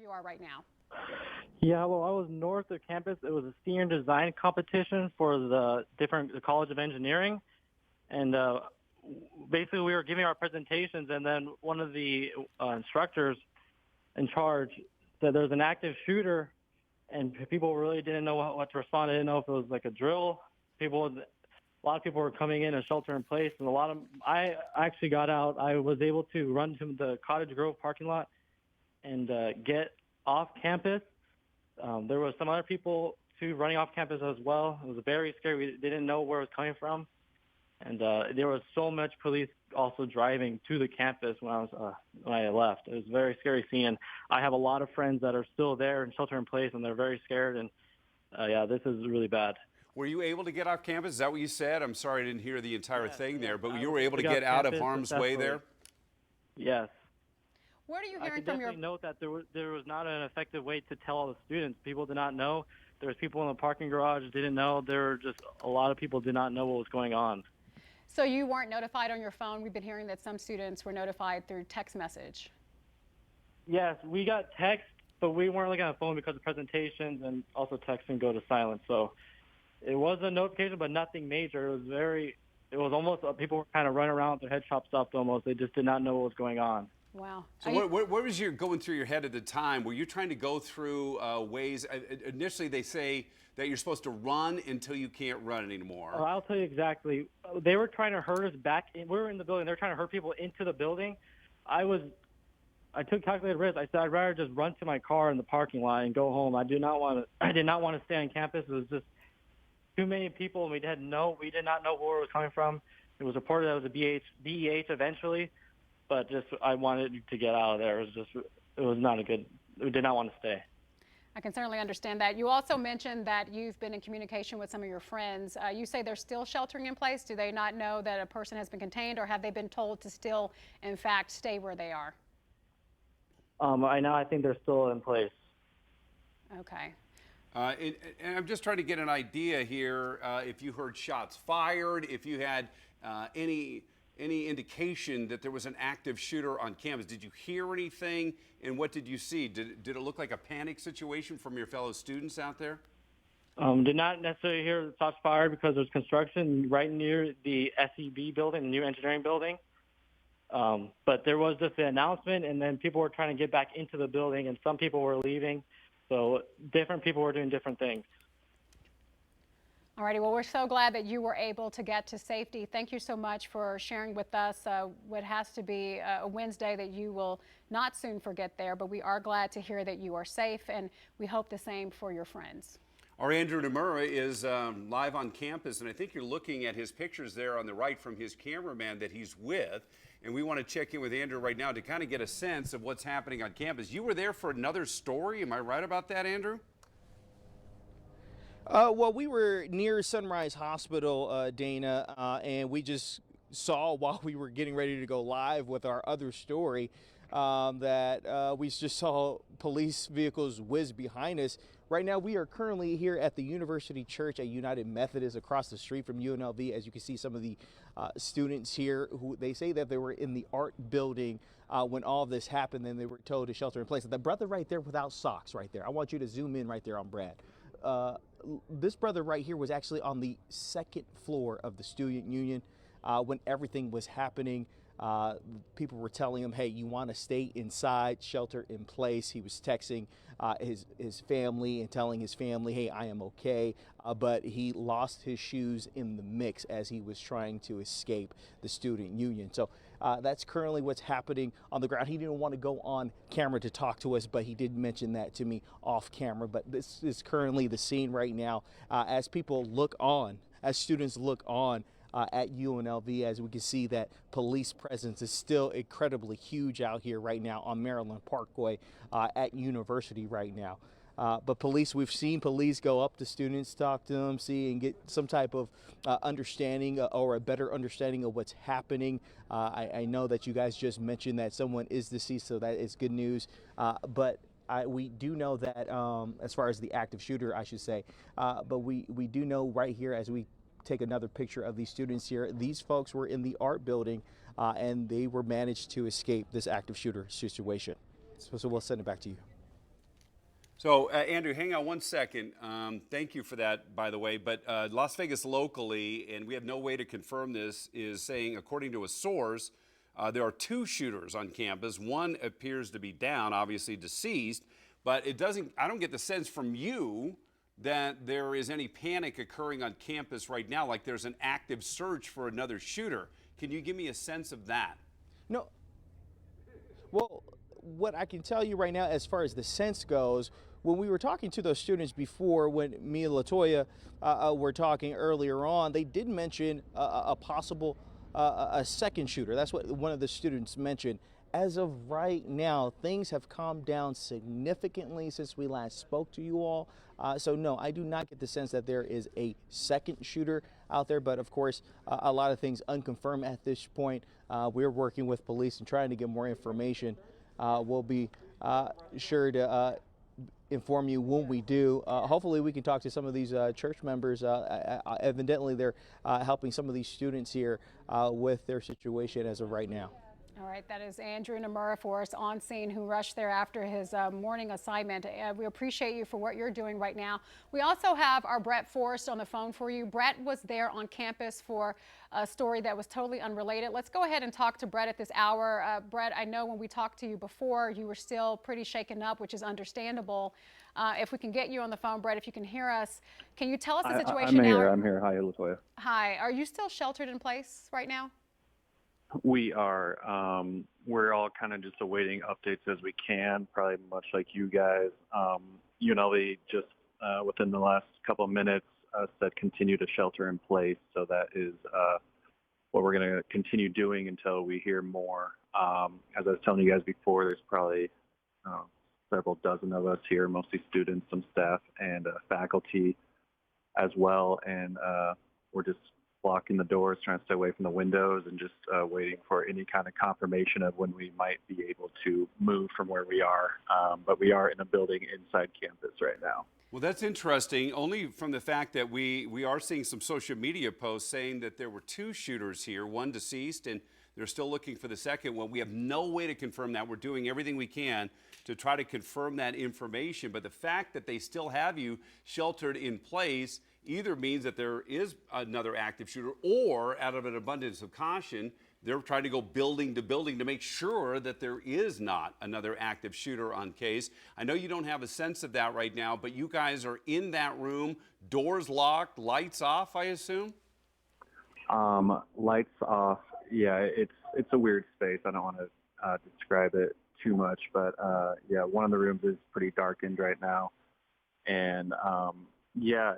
you are right now? Yeah, well, I was north of campus. It was a senior design competition for the College of Engineering, and basically we were giving our presentations, and then one of the instructors in charge said there's an active shooter, and people really didn't know what to respond. They didn't know if it was like a drill. A lot of people were coming in and shelter in place, and I actually got out. I was able to run to the Cottage Grove parking lot and get off campus. There were some other people too running off campus as well. It was very scary. They didn't know where it was coming from, and there was so much police also driving to the campus when I left. It was a very scary scene. And I have a lot of friends that are still there in shelter in place, and they're very scared. And yeah, this is really bad. Were you able to get off campus? Is that what you said? I'm sorry I didn't hear the entire thing there, but you were able to get out of harm's way there? Yes. What are you I hearing could from your... definitely note that there was not an effective way to tell all the students. People did not know. There was people in the parking garage didn't know. There were just a lot of people did not know what was going on. So you weren't notified on your phone? We've been hearing that some students were notified through text message. Yes, we got text, but we weren't looking at the phone because of presentations, and also texting go to silent. So it was a notification, but nothing major. It was almost people were kind of running around with their head chopped up almost. They just did not know what was going on. Wow. So what was going through your head at the time? Were you trying to go through ways? Initially, they say that you're supposed to run until you can't run anymore. Oh, I'll tell you exactly. They were trying to hurt us back. We were in the building. They were trying to hurt people into the building. I took calculated risk. I said I'd rather just run to my car in the parking lot and go home. I did not want to stay on campus. It was just too many people, and we did not know where it was coming from. It was reported that it was a BEH eventually. But I wanted to get out of there. It was not a good, we did not want to stay. I can certainly understand that. You also mentioned that you've been in communication with some of your friends. You say they're still sheltering in place. Do they not know that a person has been contained, or have they been told to still, in fact, stay where they are? I think they're still in place. Okay. And I'm just trying to get an idea here, if you heard shots fired, if you had any indication that there was an active shooter on campus. Did you hear anything, and what did you see? Did it look like a panic situation from your fellow students out there? Did not necessarily hear the shots fired because there was construction right near the SEB building, the new engineering building. But there was just an announcement, and then people were trying to get back into the building, and some people were leaving. So different people were doing different things. Alrighty, well, we're so glad that you were able to get to safety. Thank you so much for sharing with us what has to be a Wednesday that you will not soon forget there, but we are glad to hear that you are safe, and we hope the same for your friends. Our Andrew Nomura is live on campus, and I think you're looking at his pictures there on the right from his cameraman that he's with, and we want to check in with Andrew right now to kind of get a sense of what's happening on campus. You were there for another story, am I right about that, Andrew? Well, we were near Sunrise Hospital, Dana, and we just saw while we were getting ready to go live with our other story that we just saw police vehicles whiz behind us. Right now, we are currently here at the University Church at United Methodist across the street from UNLV. As you can see, some of the students here who they say that they were in the art building when all of this happened, and they were told to shelter in place. The brother right there without socks right there. I want you to zoom in right there on Brad. This brother right here was actually on the second floor of the student union when everything was happening. People were telling him, hey, you want to stay inside, shelter in place. He was texting his family and telling his family, hey, I am okay. But he lost his shoes in the mix as he was trying to escape the student union. So that's currently what's happening on the ground. He didn't want to go on camera to talk to us, but he did mention that to me off camera. But this is currently the scene right now as people look on, as students look on at UNLV, as we can see that police presence is still incredibly huge out here right now on Maryland Parkway at University right now. But police, we've seen police go up to students, talk to them, see and get some type of understanding or a better understanding of what's happening. I know that you guys just mentioned that someone is deceased, so that is good news. But we do know that as far as the active shooter, I should say, but we do know right here as we take another picture of these students here, these folks were in the art building and they were managed to escape this active shooter situation. So we'll send it back to you. So, Andrew, hang on one second. Thank you for that, by the way. But Las Vegas locally, and we have no way to confirm this, is saying, according to a source, there are 2 shooters on campus. One appears to be down, obviously deceased, but it doesn't. I don't get the sense from you that there is any panic occurring on campus right now, like there's an active search for another shooter. Can you give me a sense of that? No. Well, what I can tell you right now, as far as the sense goes, when we were talking to those students before, when me and Latoya were talking earlier on, they did mention a possible a second shooter. That's what one of the students mentioned. As of right now, things have calmed down significantly since we last spoke to you all. So no, I do not get the sense that there is a second shooter out there. But of course, a lot of things unconfirmed at this point. We're working with police and trying to get more information. We'll be sure to inform you when we do. Hopefully we can talk to some of these church members. Evidently they're helping some of these students here with their situation as of right now. All right, that is Andrew Namura for us on scene, who rushed there after his morning assignment. We appreciate you for what you're doing right now. We also have our Brett Forrest on the phone for you. Brett was there on campus for a story that was totally unrelated. Let's go ahead and talk to Brett at this hour. Brett, I know when we talked to you before, you were still pretty shaken up, which is understandable. If we can get you on the phone, Brett, if you can hear us, can you tell us the situation now? I'm here. Hi, Latoya. Hi, are you still sheltered in place right now? We are. We're all kind of just awaiting updates as we can, probably much like you guys. UNLV just within the last couple of minutes said continue to shelter in place. So that is what we're going to continue doing until we hear more. As I was telling you guys before, there's probably several dozen of us here, mostly students, some staff, and faculty as well. And we're just blocking the doors, trying to stay away from the windows, and just waiting for any kind of confirmation of when we might be able to move from where we are. But we are in a building inside campus right now. Well, that's interesting, only from the fact that we are seeing some social media posts saying that there were 2 shooters here, one deceased, and they're still looking for the second one. We have no way to confirm that. We're doing everything we can to try to confirm that information. But the fact that they still have you sheltered in place either means that there is another active shooter, or out of an abundance of caution, they're trying to go building to building to make sure that there is not another active shooter on case. I know you don't have a sense of that right now, but you guys are in that room, doors locked, lights off, I assume? Lights off. Yeah, it's a weird space. I don't want to describe it too much, but yeah, one of the rooms is pretty darkened right now. And yeah,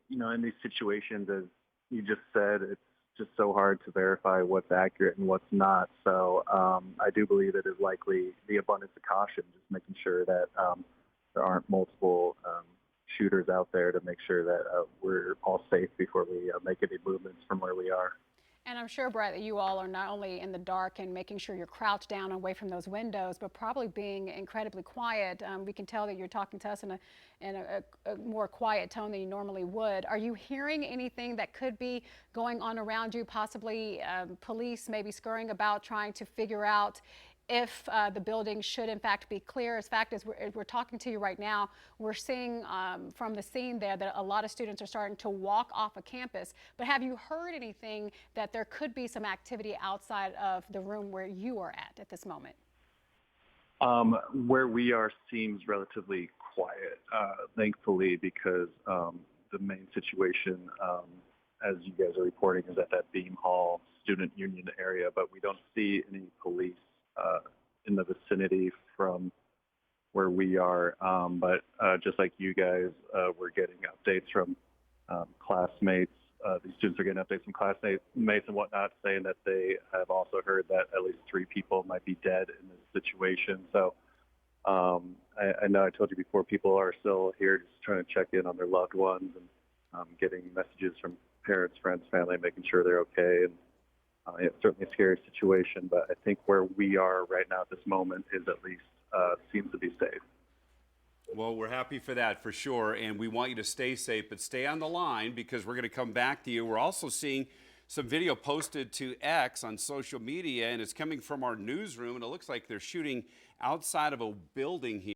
in these situations, as you just said, it's just so hard to verify what's accurate and what's not. So I do believe it is likely the abundance of caution, just making sure that there aren't multiple shooters out there, to make sure that we're all safe before we make any movements from where we are. And I'm sure, Brett, that you all are not only in the dark and making sure you're crouched down away from those windows, but probably being incredibly quiet. We can tell that you're talking to us in a more quiet tone than you normally would. Are you hearing anything that could be going on around you, possibly police maybe scurrying about trying to figure out if the building should in fact be clear? As fact as we're talking to you right now, we're seeing from the scene there that a lot of students are starting to walk off of campus. But have you heard anything that there could be some activity outside of the room where you are at this moment? Where we are seems relatively quiet, thankfully, because the main situation, as you guys are reporting, is at that Beam Hall student union area, but we don't see any police in the vicinity from where we are. But just like you guys, we're getting updates from classmates. These students are getting updates from classmates and whatnot, saying that they have also heard that at least 3 people might be dead in this situation. So I know I told you before, people are still here just trying to check in on their loved ones, and getting messages from parents, friends, family, making sure they're okay. And it's certainly a scary situation, but I think where we are right now at this moment is at least seems to be safe. Well, we're happy for that, for sure, and we want you to stay safe, but stay on the line, because we're going to come back to you. We're also seeing some video posted to X on social media, and it's coming from our newsroom, and it looks like they're shooting outside of a building here.